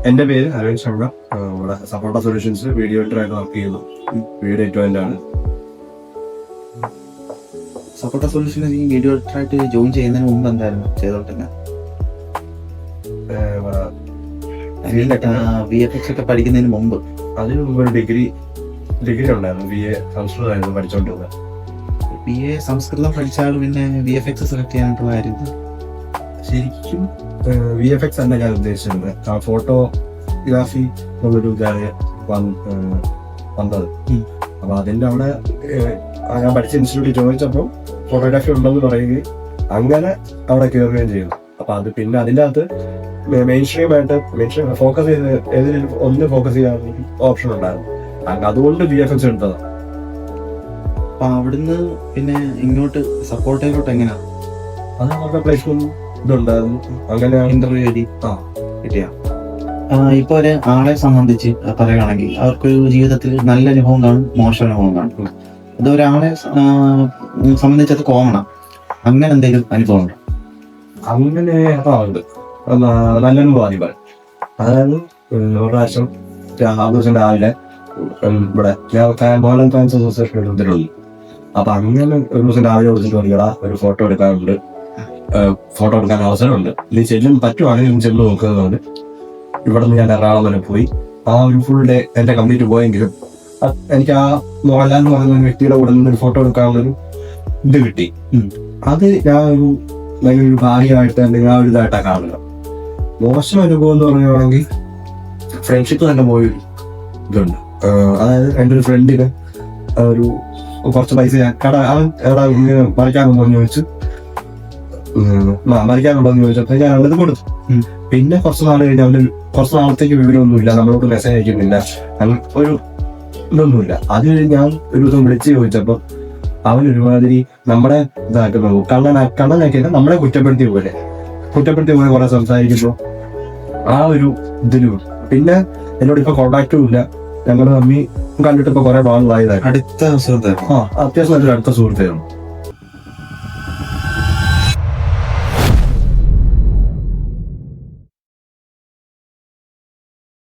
എന്റെ പേര് അരവിന്ദ് ശങ്കർ. ഇവിടെ സപ്പോർട്ട സൊല്യൂഷൻസ് വീഡിയോ എഡിറ്ററായിട്ട് വർക്ക് ചെയ്യുന്നു. വീഡിയോ എഡിറ്റർ ആണ്. സപ്പോർട്ട സൊല്യൂഷൻസ് ഈ വീഡിയോ എഡിറ്ററായിട്ട് ജോയിൻ ചെയ്യുന്നതിന് മുമ്പ് എന്തായിരുന്നു ചെയ്തോണ്ടിരുന്നത്? VFX ഒക്കെ പഠിക്കുന്നതിന് മുമ്പ് അതിന് മുമ്പ് ഒരു ഡിഗ്രി ഉണ്ടായിരുന്നു. BA സംസ്കൃതമായിരുന്നു പഠിച്ചോണ്ടിരുന്നത്. BA സംസ്കൃതം പഠിച്ചാൽ പിന്നെ VFX സെലക്ട് ചെയ്യാനായിട്ടുള്ള കാര്യം ശരിക്കും VFX തന്നെ ഞാൻ ഉദ്ദേശിച്ചിരുന്നത്. ആ ഫോട്ടോഗ്രാഫി എന്നുള്ളൊരു കാര്യം വന്നത്. അപ്പൊ അതിന്റെ അവിടെ ഞാൻ പഠിച്ച ഇൻസ്റ്റിറ്റ്യൂട്ടിൽ ചോദിച്ചപ്പോൾ ഫോട്ടോഗ്രാഫി ഉണ്ടെന്ന് പറയുകയും അങ്ങനെ അവിടെ കയറുകയും ചെയ്തു. അപ്പൊ അത് പിന്നെ അതിൻ്റെ അകത്ത് മെയിൻ സ്ട്രീം ഫോക്കസ് ചെയ്ത് ഏതെങ്കിലും ഒന്ന് ഫോക്കസ് ചെയ്യാൻ ഓപ്ഷൻ ഉണ്ടായിരുന്നു. അതുകൊണ്ട് VFX എടുത്തതാണ്. അപ്പൊ അവിടുന്ന് പിന്നെ ഇങ്ങോട്ട് സപ്പോർട്ടേലോട്ട് എങ്ങനെയാ? അത് അവരുടെ പ്ലേസ്മെന്റ് ഇതുണ്ടായിരുന്നു. അങ്ങനെ ഇന്റർവ്യൂ എഴുതി കിട്ടിയ. ഇപ്പൊ ഒരു ആളെ സംബന്ധിച്ച് പറയുകയാണെങ്കിൽ അവർക്കൊരു ജീവിതത്തിൽ നല്ല അനുഭവം കാണും, മോശം അനുഭവം കാണും. അത് ഒരാളെ സംബന്ധിച്ചത് കോമണാ. അങ്ങനെ എന്തെങ്കിലും അനുഭവം ഉണ്ടോ? അങ്ങനെ ഉണ്ട്. നല്ല അനുഭവം. അതായത് ഒരു പ്രാവശ്യം ദിവസം രാവിലെ ഇവിടെ മോഹൻലാൽ ഫാൻസ് അസോസിയേഷൻ ഇതിലുണ്ട്. അപ്പൊ അങ്ങനെ ഒരു ദിവസം രാവിലെ വിളിച്ചിട്ട് പറയുക ഒരു ഫോട്ടോ എടുക്കാൻ അവസരമുണ്ട്, നീ ചെല്ലും പറ്റുവാണെങ്കിൽ നീ ചെന്ന് നോക്കുന്നതുകൊണ്ട് ഇവിടെ നിന്ന് ഞാൻ എറണാകുളം വരെ പോയി. ആ ഒരു ഫുൾ ഡേ എന്റെ കംപ്ലീറ്റ് പോയെങ്കിലും എനിക്ക് ആ മോഹൻലാൽ എന്ന് പറയുന്ന ഒരു വ്യക്തിയുടെ കൂടെ നിന്ന് ഒരു ഫോട്ടോ എടുക്കാനുള്ളൊരു ഇത് കിട്ടി. അത് ഞാൻ ഒരു ഭാഗ്യമായിട്ട് അല്ലെങ്കിൽ ആ ഒരു ഇതായിട്ടാണ് കാണുന്നത്. മോശം അനുഭവം എന്ന് പറയുകയാണെങ്കിൽ ഫ്രണ്ട്ഷിപ്പ് തന്നെ പോയി ഇതുണ്ട്. അതായത് എൻ്റെ ഒരു ഫ്രണ്ടിന് ഒരു കുറച്ച് പൈസ മറിക്കാനുണ്ടോന്ന് ചോദിച്ചപ്പോൾ ഞാൻ അവനത് കൊടുത്തു. പിന്നെ കുറച്ച് നാൾ കഴിഞ്ഞ് കുറച്ച് നാളത്തേക്ക് വിവരമൊന്നുമില്ല, നമ്മളോട് മെസ്സേജ് അയക്കുന്നില്ല, ഒരു ഇതൊന്നുമില്ല. അത് കഴിഞ്ഞ് ഞാൻ ഒരു ദിവസം വിളിച്ച് ചോദിച്ചപ്പോൾ അവൻ ഒരുമാതിരി നമ്മളെ ഇതാക്കുന്നത് കണ്ണനാക്കിയാൽ നമ്മളെ കുറ്റപ്പെടുത്തിയ പോലെ കുറെ സംസാരിക്കുമ്പോൾ ആ ഒരു ഇതിലും പിന്നെ എന്നോട് ഇപ്പൊ കോണ്ടാക്റ്റും ഇല്ല. ഞങ്ങൾ തമ്മി കണ്ടിട്ട് ഇപ്പൊ കുറെ നാളായതായിരുന്നു. അടുത്ത അത്യാവശ്യം നല്ലൊരു അടുത്ത സുഹൃത്തായിരുന്നു.